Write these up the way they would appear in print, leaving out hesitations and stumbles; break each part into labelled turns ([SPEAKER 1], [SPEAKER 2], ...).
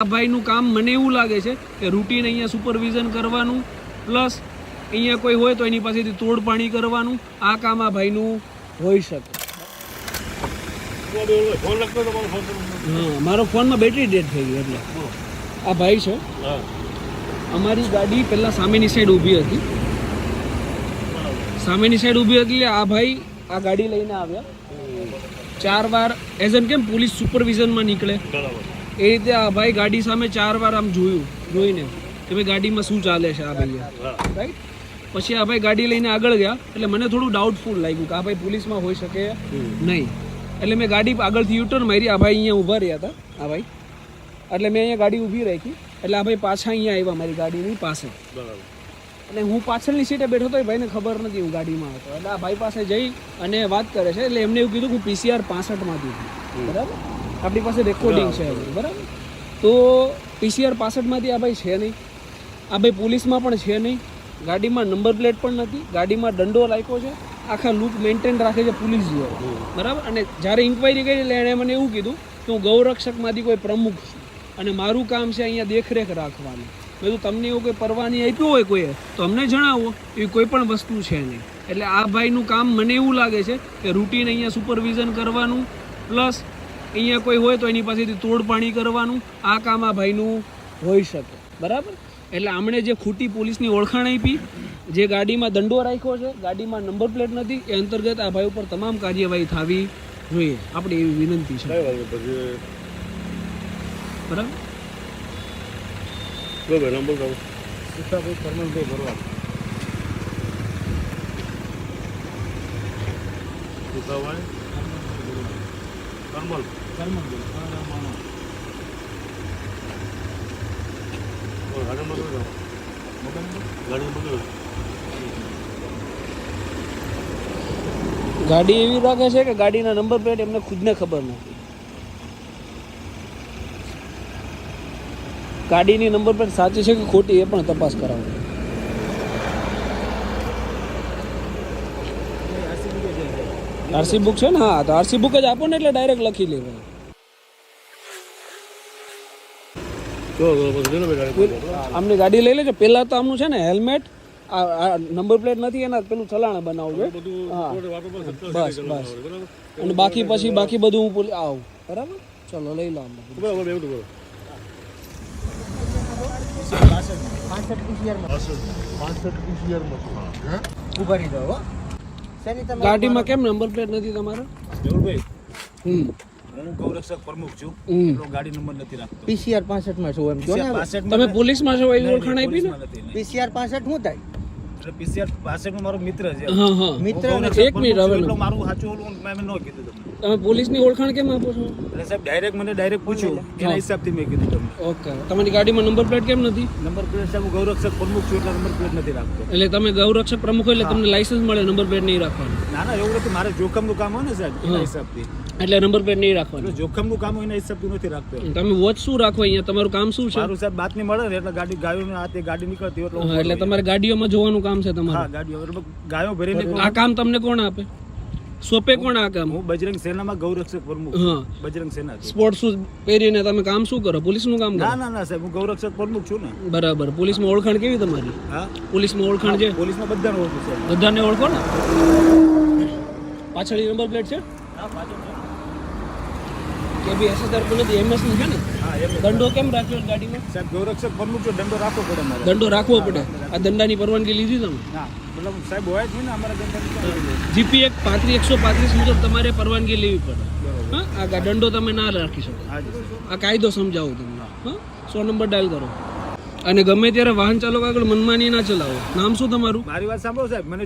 [SPEAKER 1] આ ભાઈનું કામ મને એવું લાગે છે કે રૂટીન અહીંયા સુપરવિઝન કરવાનું પ્લસ અહીંયા કોઈ હોય તો એની પાસેથી તોડપાણી કરવાનું આ કામ આ ભાઈનું હોઈ શકે. હા, મારો ફોનમાં બેટરી ડેડ થઈ ગઈ એટલે આ ભાઈ છે. અમારી ગાડી પહેલાં સામેની સાઈડ ઊભી હતી, આ ભાઈ આ ગાડી લઈને આવ્યા 4 વાર એઝ એન કેમ પોલીસ સુપરવિઝનમાં નીકળે એ રીતે આ ભાઈ ગાડી સામે 4 વાર આમ જોઈને કે ભાઈ ગાડીમાં શું ચાલે છે આ ભાઈએ, રાઈટ. પછી આ ભાઈ ગાડી લઈને આગળ ગયા એટલે મને થોડું ડાઉટફુલ લાગ્યું કે આ ભાઈ પોલીસમાં હોઈ શકે નહીં, એટલે મેં ગાડી આગળથી યુટર્ન મારી. આ ભાઈ અહીંયા ઊભા રહ્યા હતા આ ભાઈ, એટલે મેં અહીંયા ગાડી ઊભી રાખી એટલે આ ભાઈ પાછા અહીંયા આવ્યા મારી ગાડીની પાસે. એટલે હું પાછળની સીટે બેઠો હતો, એ ભાઈને ખબર નથી હું ગાડીમાં હતો. એટલે આ ભાઈ પાસે જઈ અને વાત કરે છે એટલે એમને એવું કીધું કે હું PCR 65માંથી છું, બરાબર. આપણી પાસે રેકોર્ડિંગ છે બરાબર. તો PCR 65માંથી આ ભાઈ છે નહીં, આ ભાઈ પોલીસમાં પણ છે નહીં, ગાડીમાં નંબર પ્લેટ પણ નથી, ગાડીમાં દંડો રાખ્યો છે, આખા લુક મેન્ટેન રાખે છે પોલીસ જેવો, બરાબર. અને જ્યારે ઇન્ક્વાયરી કરી એટલે એણે મને એવું કીધું કે હું ગૌરક્ષકમાંથી કોઈ પ્રમુખ છું અને મારું કામ છે અહીંયા દેખરેખ રાખવાની. મેં તો તમને એવું કોઈ પરવાની આપ્યું હોય કોઈએ તો અમને જણાવો, એવી કોઈ પણ વસ્તુ છે નહીં. એટલે આ ભાઈનું કામ મને એવું લાગે છે કે રૂટીન અહીંયા સુપરવિઝન કરવાનું પ્લસ અહીંયા કોઈ હોય તો એની પાસેથી તોડપાણી કરવાનું આ કામ આ ભાઈનું હોઈ શકે, બરાબર. એટલે આમણે જે ખોટી પોલીસની ઓળખાણ આપી, જે ગાડીમાં દંડો રાખ્યો છે, ગાડીમાં નંબર પ્લેટ નથી, એ અંતર્ગત આ ભાઈ ઉપર તમામ કાર્યવાહી થવી જોઈએ, આપણી એવી વિનંતી છે, બરાબર. ગાડી એવી રાખે છે કે ગાડીના નંબર પ્લેટ એમને ખુદને ખબર નથી. ગાડીની નંબર પ્લેટ સાચી છે કે ખોટી એ પણ તપાસ કરાવો. આરસી બુક છે ને? હા, તો આરસી બુક જ આપો ને એટલે ડાયરેક્ટ લખી લેવાય. આમની ગાડી લઈ લેજો. પેલા તો આમનું છે ને હેલ્મેટ, આ નંબર પ્લેટ નથી એના પેલું ચલાણ બનાવજો. હા, બસ બસ. અને બાકી બધું હું આવું, બરાબર. ચલો લઈ લો. ગાડીમાં કેમ નંબર પ્લેટ નથી તમારો?
[SPEAKER 2] હું ગૌરક્ષક પ્રમુખ છું, ગાડી નંબર નથી રાખતો.
[SPEAKER 3] PCR 65 માં છું એમ કહો ને.
[SPEAKER 1] તમે પોલીસમાં છો એવી ઓળખાણ આપી ને?
[SPEAKER 3] PCR 65 હું થાય?
[SPEAKER 2] PCR 65 નો મારો મિત્ર છે.
[SPEAKER 1] હા હા,
[SPEAKER 3] મિત્ર.
[SPEAKER 1] એક મિનિટ હવે
[SPEAKER 2] મારું સાચું ઓલું મેં ન કીધું તમને.
[SPEAKER 1] તમે પોલીસની ઓળખાણ કેમ આપો છો?
[SPEAKER 2] એટલે સાહેબ ડાયરેક્ટ પૂછ્યું એના હિસાબથી મેં કીધું તમને.
[SPEAKER 1] ઓકે, તમારી ગાડીમાં નંબર પ્લેટ કેમ નથી?
[SPEAKER 2] નંબર પ્લેટ સાહેબ હું ગૌરક્ષક પ્રમુખ છું એટલે નંબર પ્લેટ નથી રાખતો.
[SPEAKER 1] એટલે તમે ગૌરક્ષક પ્રમુખ એટલે તમને લાયસન્સ મળે, નંબર પ્લેટ નહીં રાખવાનું?
[SPEAKER 2] ના એવું નથી, મારે જોખમનું કામ હોય ને સાહેબ એના હિસાબથી.
[SPEAKER 1] એટલે નંબર પ્લેટ નહીં રાખવાનું?
[SPEAKER 2] જોખમનું કામ હોય એના હિસાબથી નથી રાખતો.
[SPEAKER 1] તમે વોચ શું રાખો અહીંયા? તમારું કામ શું છે?
[SPEAKER 2] મારું સાહેબ બાતમી મળે ને એટલે ગાયોને હાથે ગાડી નીકળતી
[SPEAKER 1] એટલે તમારે ગાડીઓમાં જોવાનું કામ છે તમારું?
[SPEAKER 2] હા, ગાડીઓ ગાયો ભરીને.
[SPEAKER 1] આ કામ તમને કોણ આપે? સોપે કોણ આ કામ?
[SPEAKER 2] હું બજરંગ સેનામાં ગૌરક્ષક પ્રમુખ.
[SPEAKER 1] હા,
[SPEAKER 2] બજરંગ સેના.
[SPEAKER 1] સ્પોર્ટ શૂઝ પહેરીને તમે કામ શું કરો? પોલીસનું કામ કરો?
[SPEAKER 2] ના સાહેબ, હું ગૌરક્ષક પ્રમુખ છું ને.
[SPEAKER 1] બરાબર. પોલીસમાં ઓળખાણ કેવી તમારી?
[SPEAKER 2] હા,
[SPEAKER 1] પોલીસમાં ઓળખાણ છે?
[SPEAKER 2] પોલીસમાં બધાને ઓળખું છે.
[SPEAKER 1] બધાને ઓળખો ને? પાછળ નંબર પ્લેટ છે?
[SPEAKER 2] હા, પાછળ છે.
[SPEAKER 1] કે બી SSR નથી, MS ની છે ને?
[SPEAKER 2] હા, એમ.
[SPEAKER 1] દંડો કેમ રાખ્યો ગાડીમાં?
[SPEAKER 2] સાહેબ ગૌરક્ષક પ્રમુખ છો, દંડો રાખવો પડે મારે.
[SPEAKER 1] દંડો રાખવો પડે. આ દંડાની પરવાનગી લીધી તમે?
[SPEAKER 2] ના, મતલબ સાહેબ હોય જ નહીં ને અમારા દંડાની.
[SPEAKER 1] GP 135 મુજબ તમારે પરવાનગી લેવી પડે. હા, આ દંડો તમે ના રાખી શકો. આ કાયદો સમજાવું તમને. હા, 100 નંબર ડાયલ કરો અને ગમે ત્યારે વાહન ચાલકો આગળ મનમાની ના ચલાવો. નામ શું તમારું?
[SPEAKER 2] મારી વાત સાંભળો સાહેબ, મને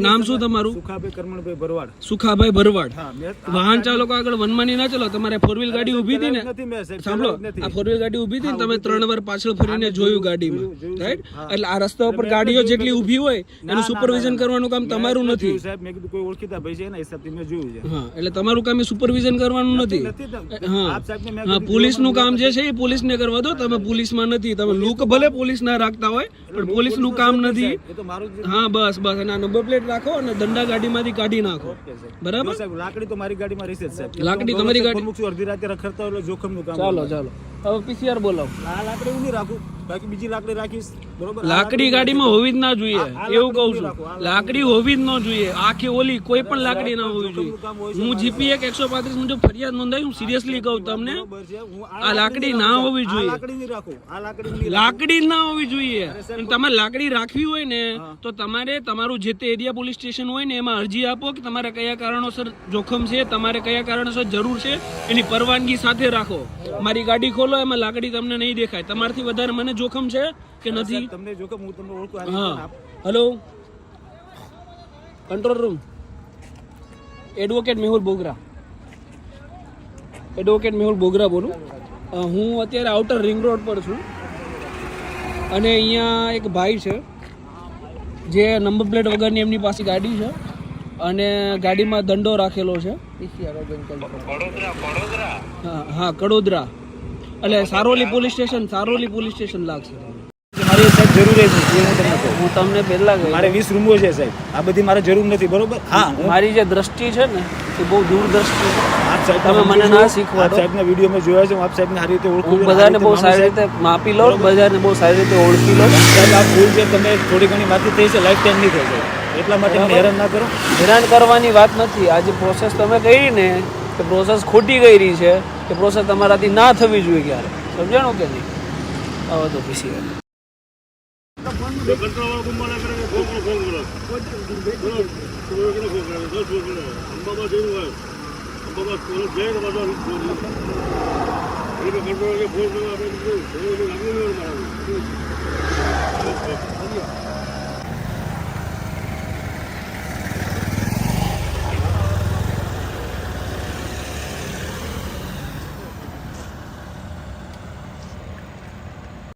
[SPEAKER 1] નામ શું તમારું?
[SPEAKER 2] સુખાભાઈ કરમણભાઈ ભરવાડ.
[SPEAKER 1] સુખાભાઈ ભરવાડ.
[SPEAKER 2] હા,
[SPEAKER 1] વાહન ચાલકો આગળ મનમાની ના ચલાવો. તમારે 4-wheel ગાડી ઊભી હતી ને? સાંભળો, આ 4-wheel ગાડી ઊભી હતી ને, તમે 3 વાર પાછળ ફરીને જોયું ગાડીમાં, રાઈટ? એટલે આ રસ્તા ઉપર ગાડીઓ જેટલી ઊભી હોય એનું સુપરવિઝન કરવાનું કામ તમારું નથી.
[SPEAKER 2] સાહેબ મેં કીધું કોઈ ઓળખીતા ભાઈ છે એના હિસાબથી મેં જોયું છે.
[SPEAKER 1] હા, એટલે તમારું કામ એ સુપરવિઝન કરવાનું નથી. હા, પોલીસનું કામ જે છે એ પોલીસને કરવા દો. તમે પોલીસમાં નથી. તમે લુક ભલે પોલીસ ના રાખતા હોય પણ પોલીસનું કામ નથી. હા, બસ બસ. અને આ નંબર પ્લેટ રાખો અને દંડા ગાડીમાંથી કાઢી નાખો, બરાબર?
[SPEAKER 2] લાકડી તો મારી ગાડીમાં રહેશે જ સાહેબ.
[SPEAKER 1] લાકડી તમારી ગાડી
[SPEAKER 2] અડધી રાતે રખડતા હોય એટલે જોખમનું કામ.
[SPEAKER 1] ચાલો. હવે પીસીઆર બોલાવો.
[SPEAKER 2] આ લાકડી હું નહીં રાખું, બાકી બીજી લાકડી રાખીશ, બરોબર?
[SPEAKER 1] લાકડી ગાડીમાં હોવી જ ના જોઈએ,
[SPEAKER 2] આ
[SPEAKER 1] એવું કહું
[SPEAKER 2] લાકડી
[SPEAKER 1] છું.
[SPEAKER 2] રાખો, આ
[SPEAKER 1] લાકડી હોવી જ ન જોઈએ, આખી ઓલી કોઈ પણ લાકડી ના હોવી જોઈએ. હું જીપી 135 મુજબ ફરિયાદ નોંધાઈ, હું સિરિયસલી કહું તમને,
[SPEAKER 2] બરોબર છે. હું
[SPEAKER 1] આ લાકડી ના હોવી
[SPEAKER 2] આ
[SPEAKER 1] જોઈએ.
[SPEAKER 2] લાકડી નહીં રાખું, આ લાકડી નહીં
[SPEAKER 1] લાકડી જ ના હોવી જોઈએ. અને તમારે લાકડી રાખવી હોય ને તો તમારે તમારું જે તે એરિયા પોલીસ સ્ટેશન હોય ને એમાં અરજી આપો કે તમારે કયા કારણોસર જોખમ છે, તમારે કયા કારણોસર જરૂર છે, એની પરવાનગી સાથે રાખો. મારી ગાડી ખોલો, એમાં લાકડી તમને નહીં દેખાય. તમારથી વધારે મને જોખમ છે કે નથી?
[SPEAKER 2] તમને જો કે હું તમને ઓળખું.
[SPEAKER 1] હા, hello, control room, advocate Mehul Bogra. Advocate Mehul Bogra બોલું. હું અત્યારે આઉટર રિંગ રોડ પર છું અને અહીંયા એક ભાઈ છે જે નંબર પ્લેટ વગરની એમની પાસે ગાડી છે અને ગાડીમાં દંડો રાખેલો છે.
[SPEAKER 3] પીસીઆર ઓગણચાલીસ.
[SPEAKER 1] હા હા, કડોદરા, એટલે સારોલી પોલીસ સ્ટેશન લાગશે.
[SPEAKER 2] મારી સાહેબ જરૂર છે, એ હું તમને કહું.
[SPEAKER 1] હું તમને પહેલા કહ્યું,
[SPEAKER 2] મારે 20 રૂમો છે સાહેબ, આ બધી મારે જરૂર નથી, બરોબર? હા, હું
[SPEAKER 1] મારી જે દ્રષ્ટિ છે ને એ બહુ દૂરદ્રષ્ટિ છે.
[SPEAKER 2] આપ સાહેબ
[SPEAKER 1] તમે મને ના શીખવાડો.
[SPEAKER 2] સાહેબના વિડીયો મેં જોયા છે, હું આપ સાહેબને સારી રીતે ઓળખું
[SPEAKER 1] હું
[SPEAKER 2] છું.
[SPEAKER 1] બધાને બહુ સારી રીતે માપી લો, બધાને બહુ સારી રીતે ઓળખી લો.
[SPEAKER 2] સાહેબ આ ભૂલ છે, તમે થોડી ઘણી વાતચીત થઈ છે, લાઈફ ટાઈમ નહીં થઈ જાય, એટલા માટે મને હેરાન ના કરો.
[SPEAKER 1] હેરાન કરવાની વાત નથી. આ જે પ્રોસેસ તમે કરી ને કે પ્રોસેસ ખોટી કરી છે, એ પ્રોસેસ તમારાથી ના થવી જોઈએ ક્યારે. સમજાણું કે નહીં? હવે તો પીસી
[SPEAKER 4] Thank you.